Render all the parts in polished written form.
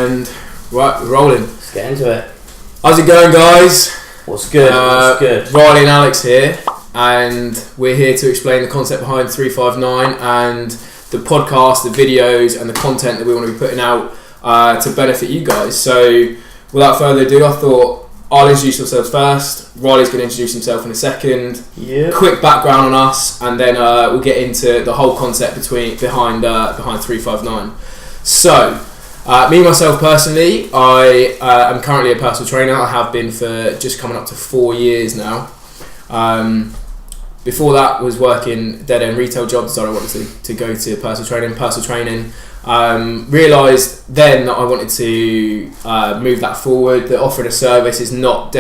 And right, we're rolling. Let's get into it. How's it going, guys? What's good? What's good? Riley and Alex here, and we're here to explain the concept behind 359 and the podcast, the videos, and the content that we want to be putting out to benefit you guys. So, without further ado, I thought I'll introduce ourselves first. Riley's going to introduce himself in a second. Yeah. Quick background on us, and then we'll get into the whole concept behind 359. So, me myself personally, I am currently a personal trainer. I have been for just coming up to 4 years now. Before that, was working dead end retail jobs, so I wanted to go to personal training. Realised then that I wanted to move that forward. That offering a service is not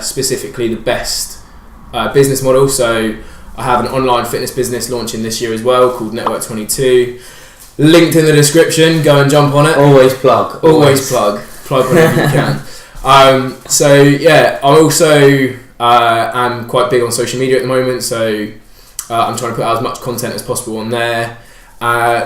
specifically the best business model. So I have an online fitness business launching this year as well called Network 22. Linked in the description. Go and jump on it. Always plug. Plug whenever you can. So yeah, I also am quite big on social media at the moment. So I'm trying to put out as much content as possible on there.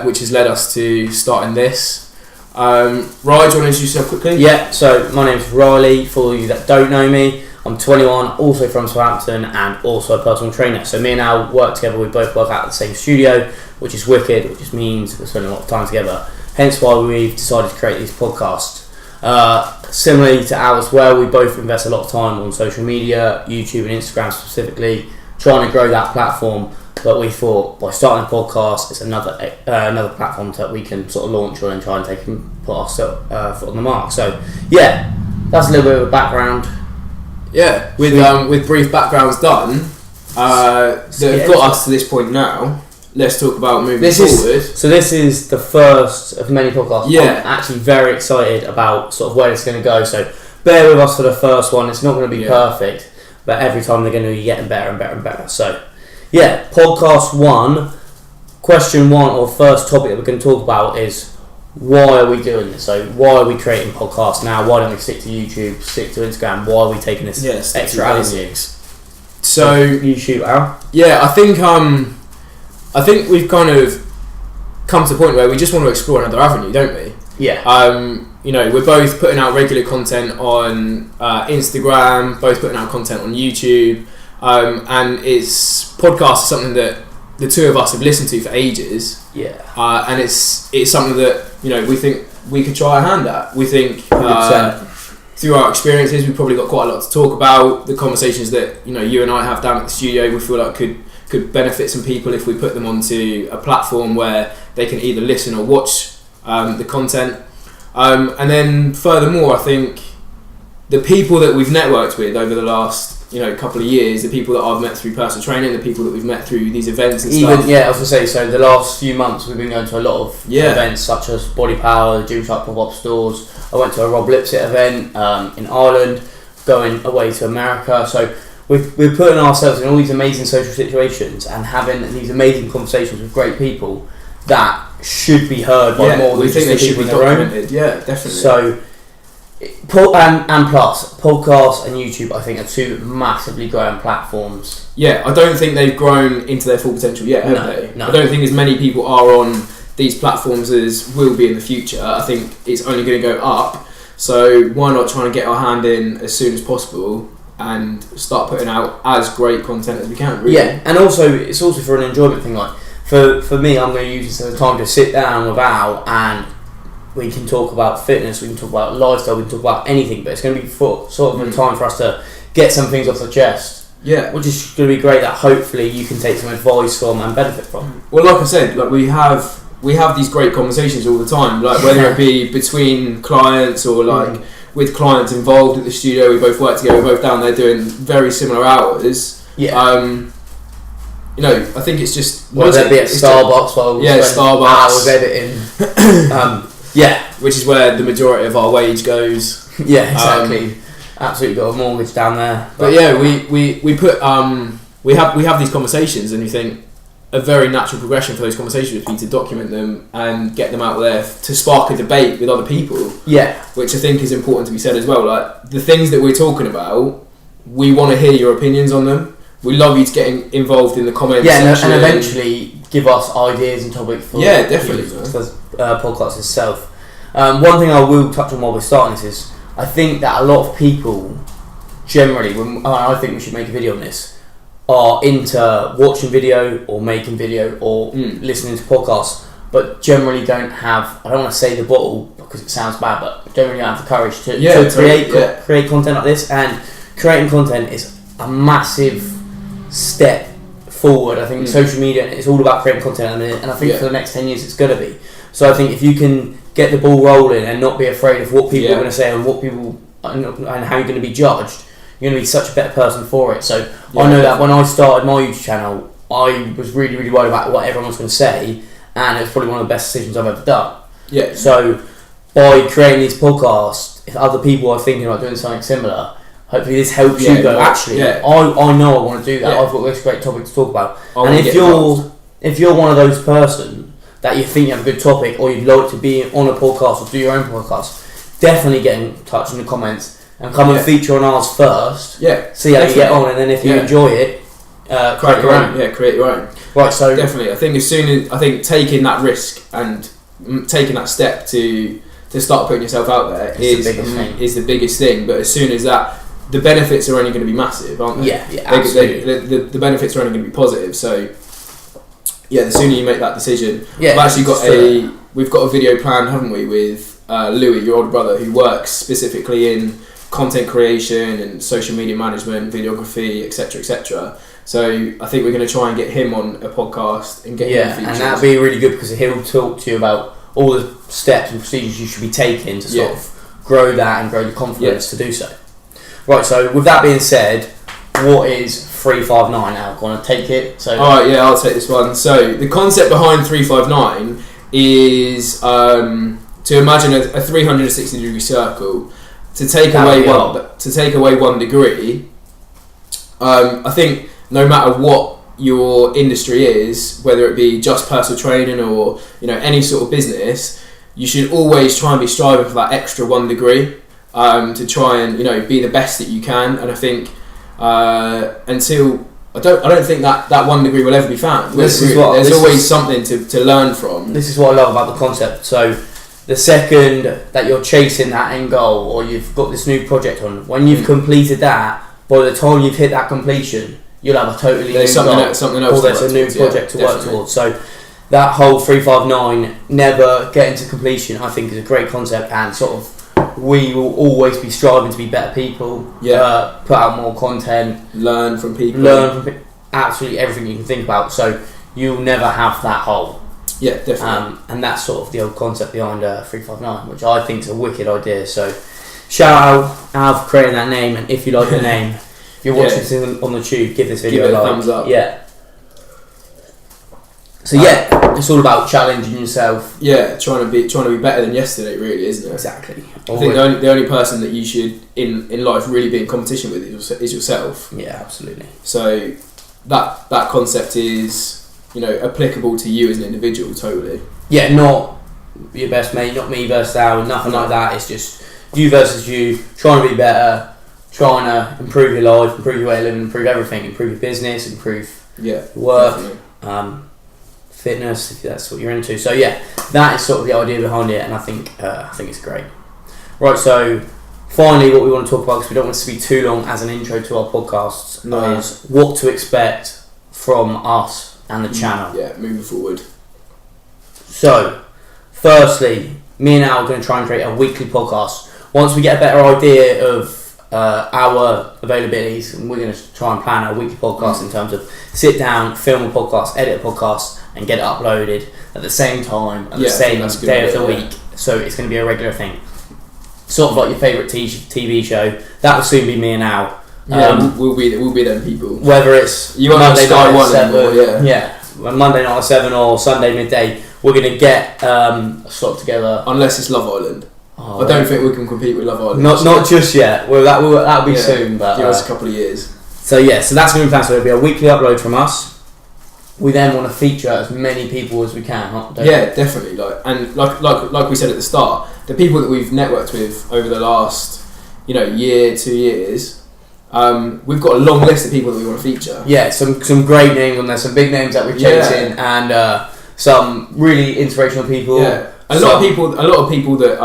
Which has led us to starting this. Riley, do you want to introduce yourself quickly? Yeah, so my name's Riley, for you that don't know me. I'm 21, also from Southampton, and also a personal trainer. So me and Al work together, we both work out at the same studio, which is wicked, which just means we're spending a lot of time together. Hence why we've decided to create these podcasts. Similarly to Al as well, we both invest a lot of time on social media, YouTube and Instagram specifically, trying to grow that platform. But we thought by starting a podcast, it's another platform that we can sort of launch on and try and put our foot on the mark. So yeah, that's a little bit of a background. Yeah, with brief backgrounds done, that got us to this point now. Let's talk about moving forward. So this is the first of many podcasts. Yeah. I'm actually very excited about sort of where it's going to go. So bear with us for the first one. It's not going to be perfect, but every time they're going to be getting better and better and better. So. Yeah, podcast 1, question 1, or first topic that we're going to talk about is why are we doing this? So why are we creating podcasts now? Why don't we stick to YouTube, stick to Instagram? Why are we taking this extra avenue? So you shoot, Al? Yeah, I think we've kind of come to the point where we just want to explore another avenue, don't we? Yeah. We're both putting out regular content on Instagram, both putting out content on YouTube. And podcast is something that the two of us have listened to for ages. Yeah. And it's something that we think we could try our hand at. We think through our experiences, we've probably got quite a lot to talk about. The conversations that you and I have down at the studio, we feel like could benefit some people if we put them onto a platform where they can either listen or watch the content. And then furthermore, I think the people that we've networked with over the last couple of years, the people that I've met through personal training, the people that we've met through these events and stuff. Yeah, I was going to say, so the last few months we've been going to a lot of events such as Body Power, the Gym Shark pop-up stores. I went to a Rob Lipsett event in Ireland, going away to America. So we're putting ourselves in all these amazing social situations and having these amazing conversations with great people that should be heard by more than just the people in their own. Yeah, definitely. So and plus podcasts and YouTube, I think, are two massively growing platforms. Yeah, I don't think they've grown into their full potential yet, have they? No. I don't think as many people are on these platforms as will be in the future. I think it's only going to go up. So why not try and get our hand in as soon as possible and start putting out as great content as we can, really. Yeah, and also it's also for an enjoyment thing. Like for me, I'm going to use this as a time to sit down with Al and we can talk about fitness, we can talk about lifestyle, we can talk about anything, but it's going to be sort of a time for us to get some things off the chest. Yeah. Which is going to be great that hopefully you can take some advice from and benefit from. Well, like I said, like we have these great conversations all the time, like whether it be between clients or like with clients involved at the studio. We both work together, we're both down there doing very similar hours. Yeah. I think it's just... Whether it be at Starbucks while we spend Starbucks. hours editing. Yeah, which is where the majority of our wage goes. Yeah, exactly. Absolutely got a mortgage down there. But yeah, we put we have these conversations, and you think a very natural progression for those conversations would be to document them and get them out there to spark a debate with other people. Yeah, which I think is important to be said as well. Like the things that we're talking about, we want to hear your opinions on them. We love you to get involved in the comments section. and eventually give us ideas and topics for definitely the podcast itself. One thing I will touch on while we're starting this is I think that a lot of people generally, I think we should make a video on this, are into watching video or making video or listening to podcasts, but generally don't have, I don't want to say the bottle because it sounds bad, but generally don't have the courage to create content like this. And creating content is a massive step forward. I think social media, it's all about creating content at the minute, and I think for the next 10 years it's going to be. So I think if you can get the ball rolling and not be afraid of what people are going to say and what people and how you're going to be judged, you're going to be such a better person for it. So I know that when I started my YouTube channel, I was really, really worried about what everyone was going to say, and it was probably one of the best decisions I've ever done. Yeah. So by creating these podcasts, if other people are thinking about doing something similar, hopefully this helps you go, actually, I know I want to do that. I've got this great topic to talk about. And if you're one of those person that you think you have a good topic, or you'd like to be on a podcast or do your own podcast, definitely get in touch in the comments and come and feature on ours first. Yeah. See how you get on, and then if you enjoy it, create your own. Yeah, create your own. Right. So definitely, I think taking that risk and taking that step to start putting yourself out there is the biggest thing. But as soon as that, the benefits are only going to be massive, aren't they? Yeah, absolutely. The benefits are only going to be positive. So yeah, the sooner you make that decision. Yeah, we've got a video plan, haven't we, with Louis, your older brother, who works specifically in content creation and social media management, videography, etc., etc. So I think we're going to try and get him on a podcast and get him featured. And that'd be really good because he'll talk to you about all the steps and procedures you should be taking to sort of grow that and grow your confidence to do so. Right, so with that being said, what is 359 now? Want to take it? Alright, I'll take this one. So the concept behind 359 is to imagine a 360 degree circle. To take away one degree, I think no matter what your industry is, whether it be just personal training or any sort of business, you should always try and be striving for that extra 1 degree to try and be the best that you can. And I think until I don't think that 1 degree will ever be found. There's always something to learn from. This is what I love about the concept. So the second that you're chasing that end goal, or you've got this new project on, when you've completed that, by the time you've hit that completion, you'll have a totally new goal, something else, or there's a new project to work towards. So that whole 359 never getting to completion, I think, is a great concept, and sort of we will always be striving to be better people. Put out more content, learn from people, absolutely everything you can think about. So you'll never have that hole. Yeah, definitely. And that's sort of the old concept behind 359, which I think is a wicked idea. So shout out Al for creating that name, and if you like the name, if you're watching this on the tube, give this video a thumbs up. Yeah. So it's all about challenging yourself. Yeah, trying to be better than yesterday, really, isn't it? Exactly. I think the only person that you should in life really be in competition with is yourself. Yeah, absolutely. So that concept is applicable to you as an individual, totally. Yeah, not your best mate, not me versus Al, nothing like that. It's just you versus you, trying to be better, trying to improve your life, improve your way of living, improve everything, improve your business, improve work, fitness, if that's what you're into. So that is sort of the idea behind it, and I think it's great. Right, so finally what we want to talk about, because we don't want this to be too long as an intro to our podcasts, is what to expect from us and the channel. Yeah, moving forward. So, firstly, me and Al are going to try and create a weekly podcast. Once we get a better idea of our availabilities, and we're going to try and plan our weekly podcast in terms of sit down, film a podcast, edit a podcast, and get it uploaded at the same time, at the same day of the week. So it's going to be a regular thing. Sort of like your favourite TV show. That will soon be me and Al. We'll be them people. Whether it's Monday night at 7, Monday night at 7 or Sunday midday, we're going to get a slot together. Unless it's Love Island. I don't think we can compete with Love Island. Not just yet. Well, that'll be soon. But give us a couple of years. So that's going to be planned. So there'll be a weekly upload from us. We then want to feature as many people as we can. Definitely. Like we said at the start, the people that we've networked with over the last year, 2 years. We've got a long list of people that we want to feature. Yeah, some great names on there, some big names that we're chasing, and some really inspirational people. A lot of people that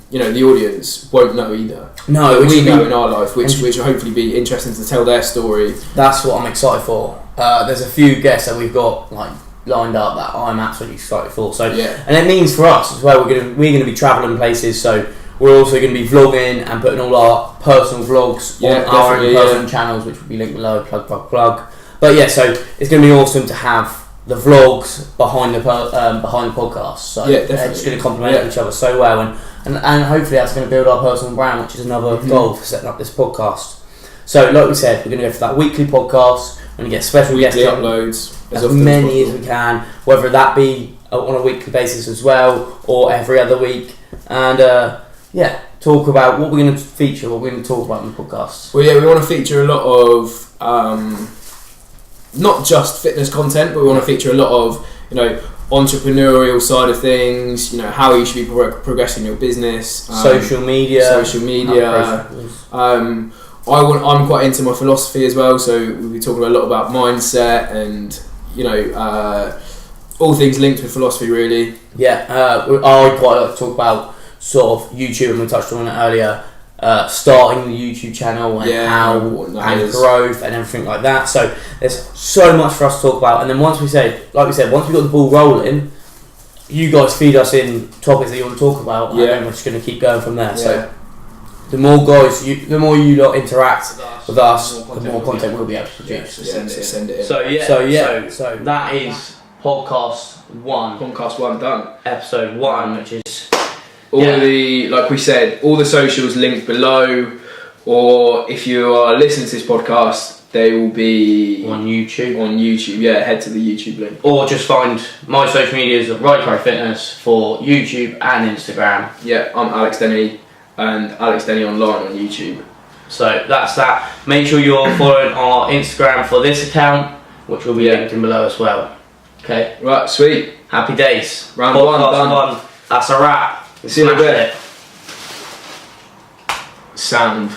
the audience won't know either. No, which we know in our life, which will hopefully be interesting to tell their story. That's what I'm excited for. There's a few guests that we've got lined up that I'm absolutely excited for. So and it means for us as well, we're gonna be travelling places. So we're also going to be vlogging and putting all our personal vlogs on our own personal channels, which will be linked below. Plug. But yeah, so it's going to be awesome to have the vlogs behind the podcast. So they're just going to complement each other so well, and hopefully that's going to build our personal brand, which is another goal for setting up this podcast. So like we said, we're going to go for that weekly podcast. We're going to get special guest uploads as many as we can, whether that be on a weekly basis as well or every other week, and talk about what we're going to feature, what we're going to talk about in the podcast. Well, we want to feature a lot of not just fitness content, but we want to feature a lot of entrepreneurial side of things. How you should be progressing your business, social media. I'm quite into my philosophy as well, so we'll be talking a lot about mindset and all things linked with philosophy, really. I quite like to talk about sort of YouTube, and we touched on it earlier, starting the YouTube channel and how and growth and everything like that. So there's so much for us to talk about, and then once we got the ball rolling, you guys feed us in topics that you want to talk about, and then we're just going to keep going from there. So the more you lot interact with us, the more content we'll be able to produce. Send it in. So that is podcast 1. Podcast 1 done. Episode 1, which is like we said, all the socials linked below, or if you are listening to this podcast, they will be on YouTube. Head to the YouTube link, or just find my social medias at Right Fitness for YouTube and Instagram. I'm Alex Denny, and Alex Denny Online on YouTube. So that's that. Make sure you're following our Instagram for this account, which will be linked in below as well. Okay. Right, sweet. Happy days. Round 1 done. That's a wrap. See you in a bit. Sound.